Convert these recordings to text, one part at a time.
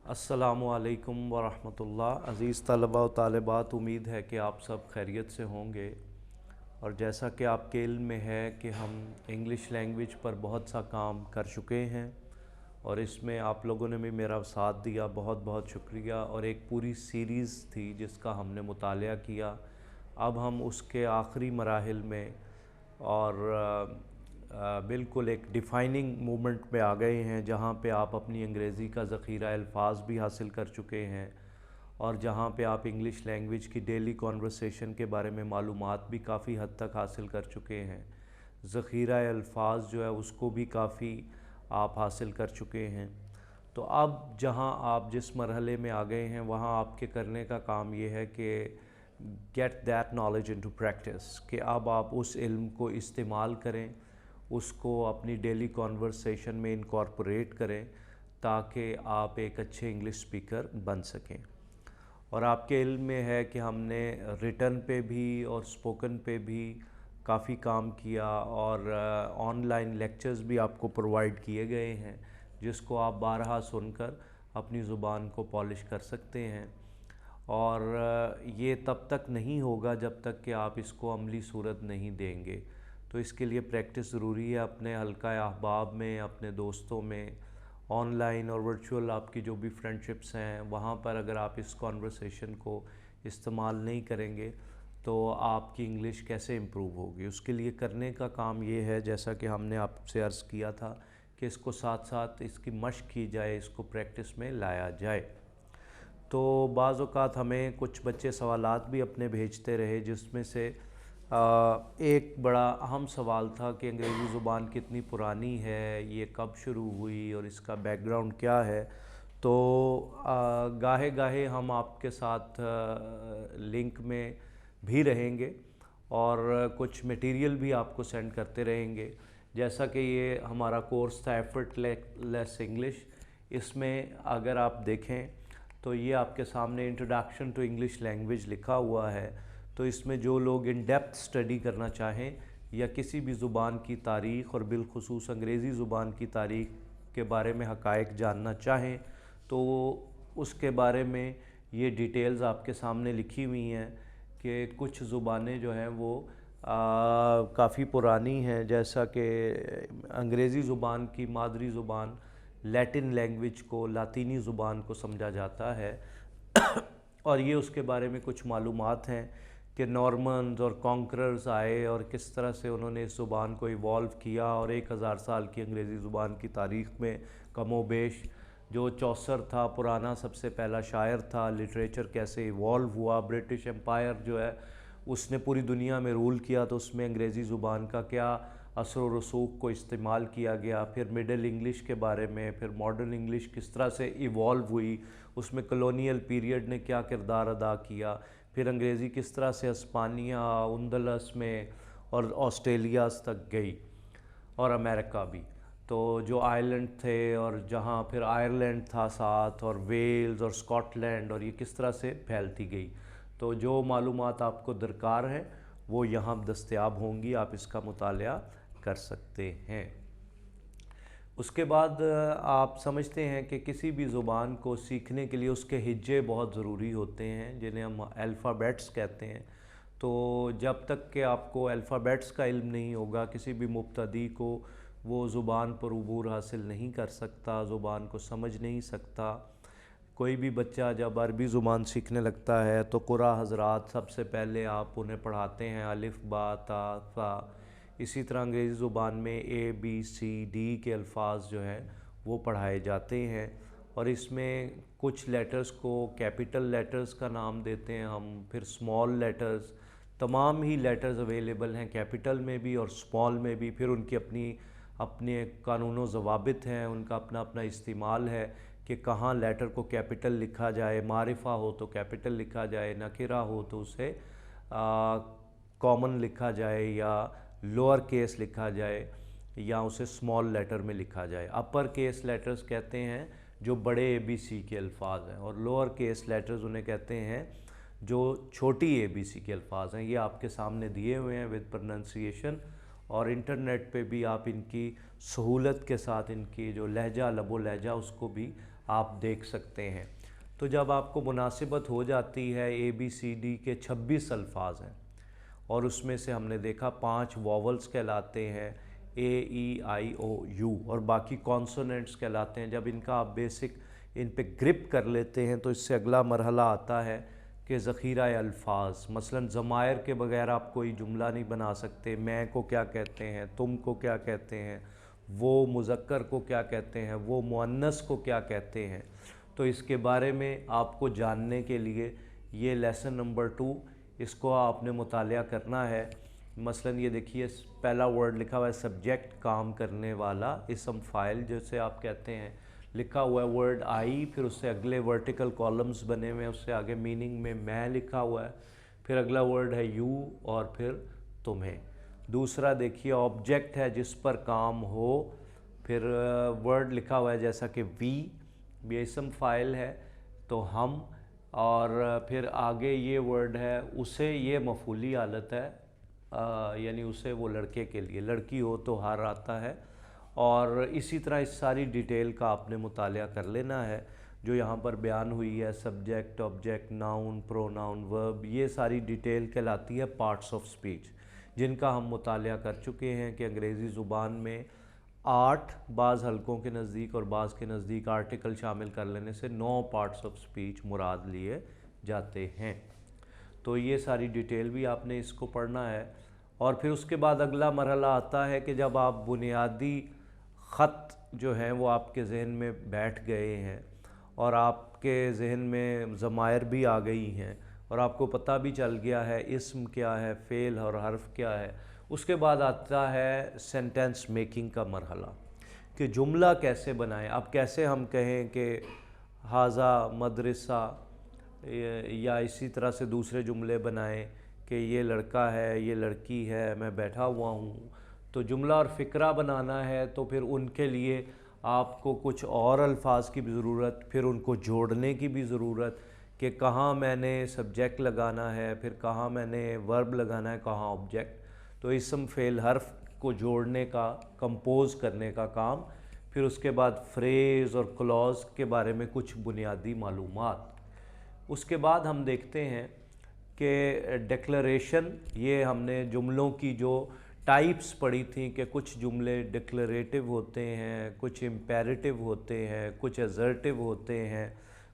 السلام علیکم ورحمۃ اللہ۔ عزیز طلباء و طالبات، امید ہے کہ آپ سب خیریت سے ہوں گے، اور جیسا کہ آپ کے علم میں ہے کہ ہم انگلش لینگویج پر بہت سا کام کر چکے ہیں، اور اس میں آپ لوگوں نے بھی میرا ساتھ دیا، بہت بہت شکریہ۔ اور ایک پوری سیریز تھی جس کا ہم نے مطالعہ کیا، اب ہم اس کے آخری مراحل میں اور بالکل ایک ڈیفائننگ مومنٹ پہ آ گئے ہیں، جہاں پہ آپ اپنی انگریزی کا ذخیرہ الفاظ بھی حاصل کر چکے ہیں، اور جہاں پہ آپ انگلش لینگویج کی ڈیلی کانورسیشن کے بارے میں معلومات بھی کافی حد تک حاصل کر چکے ہیں۔ ذخیرہ الفاظ جو ہے اس کو بھی کافی آپ حاصل کر چکے ہیں۔ تو اب جہاں آپ جس مرحلے میں آ گئے ہیں، وہاں آپ کے کرنے کا کام یہ ہے کہ get that knowledge into practice, کہ اب آپ اس علم کو استعمال کریں، اس کو اپنی ڈیلی کانورسیشن میں انکارپوریٹ کریں، تاکہ آپ ایک اچھے انگلش سپیکر بن سکیں۔ اور آپ کے علم میں ہے کہ ہم نے ریٹن پہ بھی اور اسپوکن پہ بھی کافی کام کیا، اور آن لائن لیکچرز بھی آپ کو پرووائڈ کیے گئے ہیں، جس کو آپ بارہا سن کر اپنی زبان کو پالش کر سکتے ہیں۔ اور یہ تب تک نہیں ہوگا جب تک کہ آپ اس کو عملی صورت نہیں دیں گے، تو اس کے لیے پریکٹس ضروری ہے۔ اپنے حلقہ احباب میں، اپنے دوستوں میں، آن لائن اور ورچوئل آپ کی جو بھی فرینڈشپس ہیں، وہاں پر اگر آپ اس کانورسیشن کو استعمال نہیں کریں گے تو آپ کی انگلش کیسے امپروو ہوگی؟ اس کے لیے کرنے کا کام یہ ہے، جیسا کہ ہم نے آپ سے عرض کیا تھا، کہ اس کو ساتھ ساتھ اس کی مشق کی جائے، اس کو پریکٹس میں لایا جائے۔ تو بعض اوقات ہمیں کچھ بچے سوالات بھی اپنے بھیجتے رہے، جس میں سے ایک بڑا اہم سوال تھا کہ انگریزی زبان کتنی پرانی ہے، یہ کب شروع ہوئی، اور اس کا بیک گراؤنڈ کیا ہے۔ تو گاہے گاہے ہم آپ کے ساتھ لنک میں بھی رہیں گے، اور کچھ میٹیریل بھی آپ کو سینڈ کرتے رہیں گے۔ جیسا کہ یہ ہمارا کورس تھا ایفرٹ لیس انگلش، اس میں اگر آپ دیکھیں تو یہ آپ کے سامنے انٹروڈکشن ٹو انگلش لینگویج لکھا ہوا ہے۔ تو اس میں جو لوگ ان ڈیپتھ اسٹڈی کرنا چاہیں، یا کسی بھی زبان کی تاریخ اور بالخصوص انگریزی زبان کی تاریخ کے بارے میں حقائق جاننا چاہیں، تو اس کے بارے میں یہ ڈیٹیلز آپ کے سامنے لکھی ہوئی ہیں کہ کچھ زبانیں جو ہیں وہ کافی پرانی ہیں، جیسا کہ انگریزی زبان کی مادری زبان لیٹن لینگویج کو، لاطینی زبان کو سمجھا جاتا ہے، اور یہ اس کے بارے میں کچھ معلومات ہیں کہ نارمنز اور کانکررز آئے اور کس طرح سے انہوں نے اس زبان کو ایوالو کیا، اور 1000 سال کی انگریزی زبان کی تاریخ میں کم و بیش جو چوسر تھا، پرانا سب سے پہلا شاعر تھا، لٹریچر کیسے ایوالو ہوا، برٹش امپائر جو ہے اس نے پوری دنیا میں رول کیا، تو اس میں انگریزی زبان کا کیا اثر و رسوخ کو استعمال کیا گیا، پھر مڈل انگلش کے بارے میں، پھر ماڈرن انگلش کس طرح سے ایوالو ہوئی، اس میں کلونیل پیریڈ نے کیا کردار ادا کیا، پھر انگریزی کس طرح سے اسپانیہ، اندلس میں اور آسٹریلیاز تک گئی، اور امریکہ بھی، تو جو آئرلینڈ تھے، اور جہاں پھر آئرلینڈ تھا ساتھ، اور ویلز اور اسکاٹ لینڈ، اور یہ کس طرح سے پھیلتی گئی۔ تو جو معلومات آپ کو درکار ہیں وہ یہاں دستیاب ہوں گی، آپ اس کا مطالعہ کر سکتے ہیں۔ اس کے بعد آپ سمجھتے ہیں کہ کسی بھی زبان کو سیکھنے کے لیے اس کے ہجے بہت ضروری ہوتے ہیں، جنہیں ہم الفابیٹس کہتے ہیں۔ تو جب تک کہ آپ کو الفابیٹس کا علم نہیں ہوگا، کسی بھی مبتدی کو وہ زبان پر عبور حاصل نہیں کر سکتا، زبان کو سمجھ نہیں سکتا۔ کوئی بھی بچہ جب عربی زبان سیکھنے لگتا ہے تو قرآ حضرات سب سے پہلے آپ انہیں پڑھاتے ہیں الف با تا ثا۔ اسی طرح انگریزی زبان میں اے بی سی ڈی کے الفاظ جو ہیں وہ پڑھائے جاتے ہیں، اور اس میں کچھ لیٹرز کو کیپٹل لیٹرز کا نام دیتے ہیں ہم، پھر اسمال لیٹرز، تمام ہی لیٹرز اویلیبل ہیں کیپٹل میں بھی اور اسمال میں بھی، پھر ان کی اپنے قانون و ضوابط ہیں، ان کا اپنا اپنا استعمال ہے کہ کہاں لیٹر کو کیپٹل لکھا جائے، معرفہ ہو تو کیپٹل لکھا جائے، نکرہ ہو تو اسے کامن لکھا جائے، یا لوور کیس لکھا جائے، یا اسے اسمال لیٹر میں لکھا جائے۔ اپر کیس لیٹرز کہتے ہیں جو بڑے اے بی سی کے الفاظ ہیں، اور لوور کیس لیٹرز انہیں کہتے ہیں جو چھوٹی اے بی سی کے الفاظ ہیں۔ یہ آپ کے سامنے دیے ہوئے ہیں ود پروننسیشن، اور انٹرنیٹ پہ بھی آپ ان کی سہولت کے ساتھ ان کی جو لہجہ لب و لہجہ اس کو بھی آپ دیکھ سکتے ہیں۔ تو جب آپ کو مناسبت ہو جاتی ہے ABCD کے 26 الفاظ ہیں اور اس میں سے ہم نے دیکھا 5 واولز کہلاتے ہیں AEIOU اور باقی کانسوننٹس کہلاتے ہیں۔ جب ان کا آپ بیسک ان پہ گرپ کر لیتے ہیں تو اس سے اگلا مرحلہ آتا ہے کہ ذخیرہ الفاظ، مثلا ضمائر کے بغیر آپ کوئی جملہ نہیں بنا سکتے۔ میں کو کیا کہتے ہیں، تم کو کیا کہتے ہیں، وہ مذکر کو کیا کہتے ہیں، وہ مؤنث کو کیا کہتے ہیں، تو اس کے بارے میں آپ کو جاننے کے لیے یہ لیسن نمبر 2 اس کو آپ نے مطالعہ کرنا ہے۔ مثلا یہ دیکھیے پہلا ورڈ لکھا ہوا ہے سبجیکٹ، کام کرنے والا، اسم فاعل جسے آپ کہتے ہیں، لکھا ہوا ہے ورڈ آئی، پھر اس سے اگلے ورٹیکل کالمز بنے ہوئے ہیں، اس سے آگے میننگ میں لکھا ہوا ہے، پھر اگلا ورڈ ہے یو اور پھر تمہیں۔ دوسرا دیکھیے آبجیکٹ ہے جس پر کام ہو، پھر ورڈ لکھا ہوا ہے جیسا کہ وی، یہ اسم فاعل ہے تو ہم، اور پھر آگے یہ ورڈ ہے اسے، یہ مفعولی حالت ہے، یعنی اسے وہ لڑکے کے لیے، لڑکی ہو تو ہر آتا ہے۔ اور اسی طرح اس ساری ڈیٹیل کا آپ نے مطالعہ کر لینا ہے جو یہاں پر بیان ہوئی ہے، سبجیکٹ، آبجیکٹ، ناؤن، پروناؤن، ورب، یہ ساری ڈیٹیل کہلاتی ہے پارٹس آف سپیچ، جن کا ہم مطالعہ کر چکے ہیں کہ انگریزی زبان میں 8 بعض حلقوں کے نزدیک اور بعض کے نزدیک آرٹیکل شامل کر لینے سے 9 پارٹس آف سپیچ مراد لیے جاتے ہیں۔ تو یہ ساری ڈیٹیل بھی آپ نے اس کو پڑھنا ہے۔ اور پھر اس کے بعد اگلا مرحلہ آتا ہے کہ جب آپ بنیادی خط جو ہیں وہ آپ کے ذہن میں بیٹھ گئے ہیں اور آپ کے ذہن میں ضمائر بھی آ گئی ہیں اور آپ کو پتہ بھی چل گیا ہے اسم کیا ہے، فعل اور حرف کیا ہے، اس کے بعد آتا ہے سینٹنس میکنگ کا مرحلہ کہ جملہ کیسے بنائیں۔ اب کیسے ہم کہیں کہ ھذا مدرسہ، یا اسی طرح سے دوسرے جملے بنائیں کہ یہ لڑکا ہے، یہ لڑکی ہے، میں بیٹھا ہوا ہوں۔ تو جملہ اور فقرہ بنانا ہے تو پھر ان کے لیے آپ کو کچھ اور الفاظ کی بھی ضرورت، پھر ان کو جوڑنے کی بھی ضرورت کہ کہاں میں نے سبجیکٹ لگانا ہے، پھر کہاں میں نے ورب لگانا ہے، کہاں آبجیکٹ۔ تو اسم فعل حرف کو جوڑنے کا، کمپوز کرنے کا کام، پھر اس کے بعد فریز اور کلوز کے بارے میں کچھ بنیادی معلومات۔ اس کے بعد ہم دیکھتے ہیں کہ ڈکلریشن، یہ ہم نے جملوں کی جو ٹائپس پڑھی تھیں کہ کچھ جملے ڈکلریٹو ہوتے ہیں، کچھ امپیریٹو ہوتے ہیں، کچھ ایزرٹو ہوتے ہیں،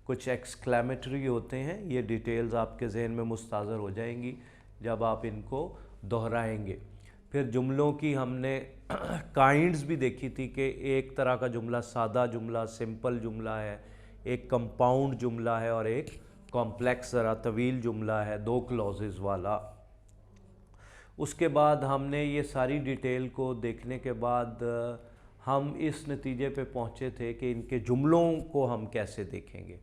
کچھ ایکسکلیمیٹری ہوتے ہیں۔ یہ ڈیٹیلز آپ کے ذہن میں مستحضر ہو جائیں گی جب آپ ان کو دہرائیں گے۔ پھر جملوں کی ہم نے کائنڈز بھی دیکھی تھی کہ ایک طرح کا جملہ سادہ جملہ، سمپل جملہ ہے، ایک کمپاؤنڈ جملہ ہے اور ایک کمپلیکس ذرا طویل جملہ ہے، 2 کلوزز والا۔ اس کے بعد ہم نے یہ ساری ڈیٹیل کو دیکھنے کے بعد ہم اس نتیجے پہ پہنچے تھے کہ ان کے جملوں کو ہم کیسے دیکھیں گے۔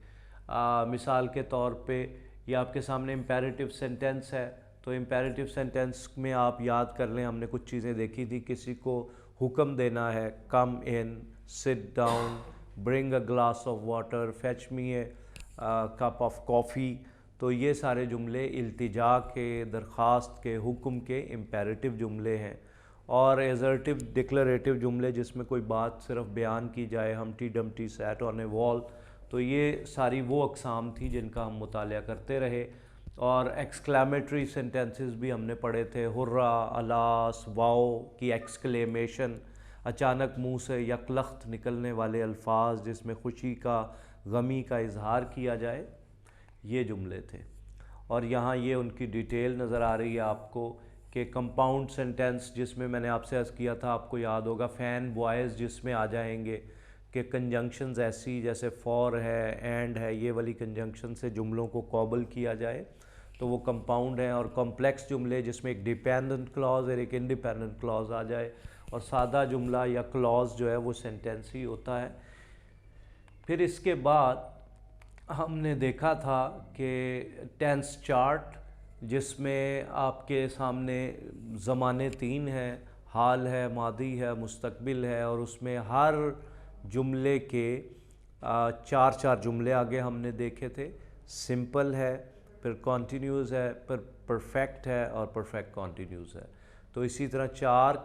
مثال کے طور پہ یہ آپ کے سامنے امپیریٹو سینٹنس ہے، تو امپیریٹو سینٹنس میں آپ یاد کر لیں ہم نے کچھ چیزیں دیکھی تھی، کسی کو حکم دینا ہے come in, sit down, bring a glass of water, fetch me a cup of coffee, تو یہ سارے جملے التجا کے، درخواست کے، حکم کے امپیریٹو جملے ہیں۔ اور ایزرٹو ڈکلریٹو جملے جس میں کوئی بات صرف بیان کی جائے، ہمٹی ڈمٹی سیٹ آن اے وال، تو یہ ساری وہ اقسام تھی جن کا ہم مطالعہ کرتے رہے۔ اور ایکسکلیمیٹری سینٹنسز بھی ہم نے پڑھے تھے، ہرا، الاس، واؤ کی ایکسکلیمیشن، اچانک منہ سے یکلخت نکلنے والے الفاظ جس میں خوشی کا، غمی کا اظہار کیا جائے، یہ جملے تھے۔ اور یہاں یہ ان کی ڈیٹیل نظر آ رہی ہے آپ کو کہ کمپاؤنڈ سینٹنس جس میں نے آپ سے عرض کیا تھا، آپ کو یاد ہوگا فین بوائز جس میں آ جائیں گے کہ کنجنکشنز ایسی جیسے فور ہے، اینڈ ہے، یہ والی کنجنکشن سے جملوں کو قابل کیا جائے تو وہ کمپاؤنڈ ہیں۔ اور کمپلیکس جملے جس میں ایک ڈیپینڈنٹ کلاز اور ایک انڈیپینڈنٹ کلاز آ جائے، اور سادہ جملہ یا کلاز جو ہے وہ سینٹنس ہی ہوتا ہے۔ پھر اس کے بعد ہم نے دیکھا تھا کہ ٹینس چارٹ جس میں آپ کے سامنے زمانے 3 ہیں، حال ہے، ماضی ہے، مستقبل ہے، اور اس میں ہر جملے کے 4 جملے آگے ہم نے دیکھے تھے، سمپل ہے، پھر کنٹینیوس ہے، پھر پرفیکٹ ہے اور پرفیکٹ کنٹینیوس ہے۔ تو اسی طرح 4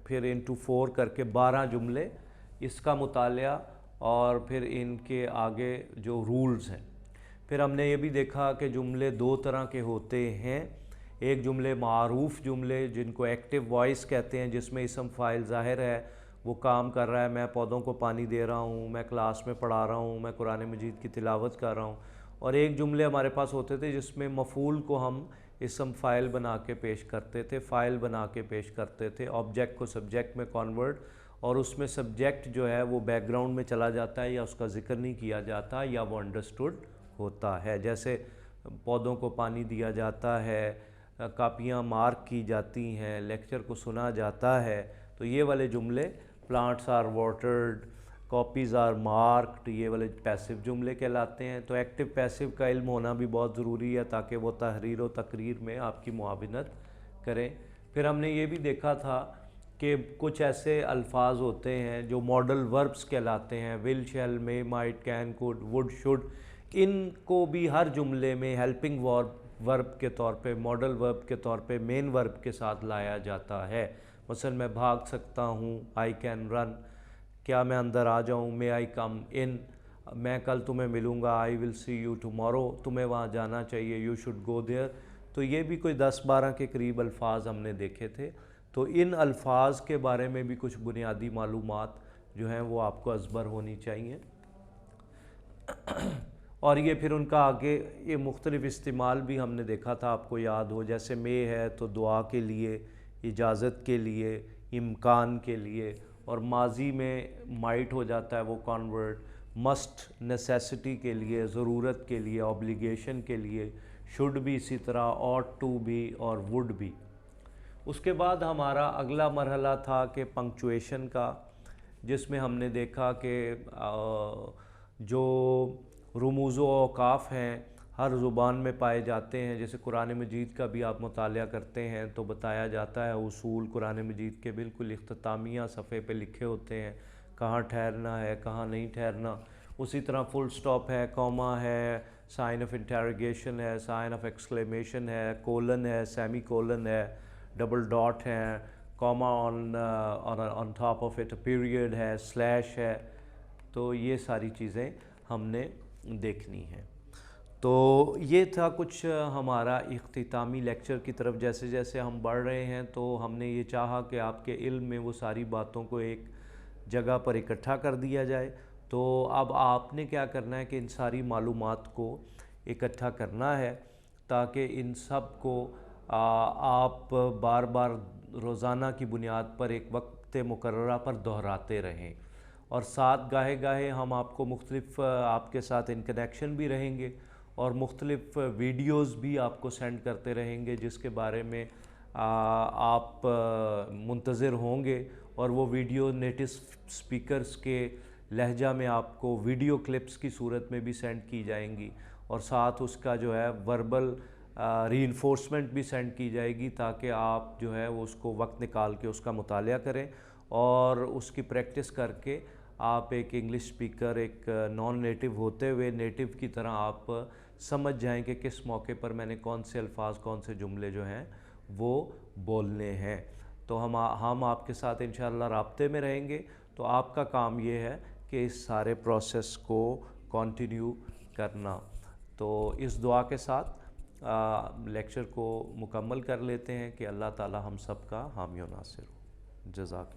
پھر انٹو 4 کر کے 12 جملے، اس کا مطالعہ، اور پھر ان کے آگے جو رولز ہیں۔ پھر ہم نے یہ بھی دیکھا کہ جملے 2 طرح کے ہوتے ہیں۔ ایک جملے معروف جملے جن کو ایکٹیو وائس کہتے ہیں، جس میں اسم فاعل ظاہر ہے، وہ کام کر رہا ہے، میں پودوں کو پانی دے رہا ہوں، میں کلاس میں پڑھا رہا ہوں، میں قرآن مجید کی تلاوت کر رہا ہوں۔ اور ایک جملے ہمارے پاس ہوتے تھے جس میں مفعول کو ہم اسم فاعل بنا کے پیش کرتے تھے، فاعل بنا کے پیش کرتے تھے، آبجیکٹ کو سبجیکٹ میں کنورٹ، اور اس میں سبجیکٹ جو ہے وہ بیک گراؤنڈ میں چلا جاتا ہے، یا اس کا ذکر نہیں کیا جاتا، یا وہ انڈرسٹوڈ ہوتا ہے۔ جیسے پودوں کو پانی دیا جاتا ہے، کاپیاں مارک کی جاتی ہیں، لیکچر کو سنا جاتا ہے، تو یہ والے جملے plants are watered, copies are marked, یہ والے پیسو جملے کہلاتے ہیں۔ تو ایکٹیو پیسو کا علم ہونا بھی بہت ضروری ہے تاکہ وہ تحریر و تقریر میں آپ کی معاونت کریں۔ پھر ہم نے یہ بھی دیکھا تھا کہ کچھ ایسے الفاظ ہوتے ہیں جو ماڈل وربس کہلاتے ہیں، will, shall, may, might, can, could, would, should. ان کو بھی ہر جملے میں ہیلپنگ ورب کے طور پہ، ماڈل ورب کے طور پہ مین ورب کے ساتھ لایا جاتا ہے۔ مثلا میں بھاگ سکتا ہوں، آئی کین رن، کیا میں اندر آ جاؤں، مے آئی کم ان، میں کل تمہیں ملوں گا، آئی ول سی یو ٹمورو، تمہیں وہاں جانا چاہیے، یو شوڈ گو دیئر۔ تو یہ بھی کوئی 10-12 کے قریب الفاظ ہم نے دیکھے تھے۔ تو ان الفاظ کے بارے میں بھی کچھ بنیادی معلومات جو ہیں وہ آپ کو ازبر ہونی چاہیے، اور یہ پھر ان کا آگے یہ مختلف استعمال بھی ہم نے دیکھا تھا، آپ کو یاد ہو، جیسے مے ہے تو دعا کے لیے، اجازت کے لیے، امکان کے لیے، اور ماضی میں مائٹ ہو جاتا ہے وہ کنورٹ، مسٹ نیسیسٹی کے لیے، ضرورت کے لیے، اوبلیگیشن کے لیے، شوڈ بھی اسی طرح، ought ٹو بھی، اور وڈ بھی۔ اس کے بعد ہمارا اگلا مرحلہ تھا کہ پنکچویشن کا، جس میں ہم نے دیکھا کہ جو رموز و اوقاف ہیں ہر زبان میں پائے جاتے ہیں، جیسے قرآن مجید کا بھی آپ مطالعہ کرتے ہیں تو بتایا جاتا ہے، اصول قرآن مجید کے بالکل اختتامیہ صفحے پہ لکھے ہوتے ہیں، کہاں ٹھہرنا ہے، کہاں نہیں ٹھہرنا۔ اسی طرح فل سٹاپ ہے، کوما ہے، سائن آف انٹیروگیشن ہے، سائن آف ایکسکلیمیشن ہے، کولن ہے، سیمی کولن ہے، ڈبل ڈاٹ ہے، comma on top of it, period ہے، سلیش ہے۔ تو یہ ساری چیزیں ہم نے دیکھنی ہیں۔ تو یہ تھا کچھ ہمارا اختتامی لیکچر کی طرف۔ جیسے جیسے ہم بڑھ رہے ہیں تو ہم نے یہ چاہا کہ آپ کے علم میں وہ ساری باتوں کو ایک جگہ پر اکٹھا کر دیا جائے۔ تو اب آپ نے کیا کرنا ہے کہ ان ساری معلومات کو اکٹھا کرنا ہے، تاکہ ان سب کو آپ بار بار روزانہ کی بنیاد پر ایک وقت مقررہ پر دہراتے رہیں، اور ساتھ گاہے گاہے ہم آپ کو مختلف آپ کے ساتھ ان کنیکشن بھی رہیں گے، اور مختلف ویڈیوز بھی آپ کو سینڈ کرتے رہیں گے جس کے بارے میں آپ منتظر ہوں گے، اور وہ ویڈیو نیٹو سپیکرز کے لہجہ میں آپ کو ویڈیو کلپس کی صورت میں بھی سینڈ کی جائیں گی، اور ساتھ اس کا جو ہے وربل ری انفورسمنٹ بھی سینڈ کی جائے گی، تاکہ آپ جو ہے وہ اس کو وقت نکال کے اس کا مطالعہ کریں، اور اس کی پریکٹس کر کے آپ ایک انگلش سپیکر، ایک نان نیٹو ہوتے ہوئے نیٹو کی طرح آپ سمجھ جائیں کہ کس موقع پر میں نے کون سے الفاظ، کون سے جملے جو ہیں وہ بولنے ہیں۔ تو ہم آپ کے ساتھ انشاءاللہ رابطے میں رہیں گے۔ تو آپ کا کام یہ ہے کہ اس سارے پروسیس کو کنٹینیو کرنا۔ تو اس دعا کے ساتھ لیکچر کو مکمل کر لیتے ہیں کہ اللہ تعالی ہم سب کا حامی و ناصر ہو۔ جزاک اللہ۔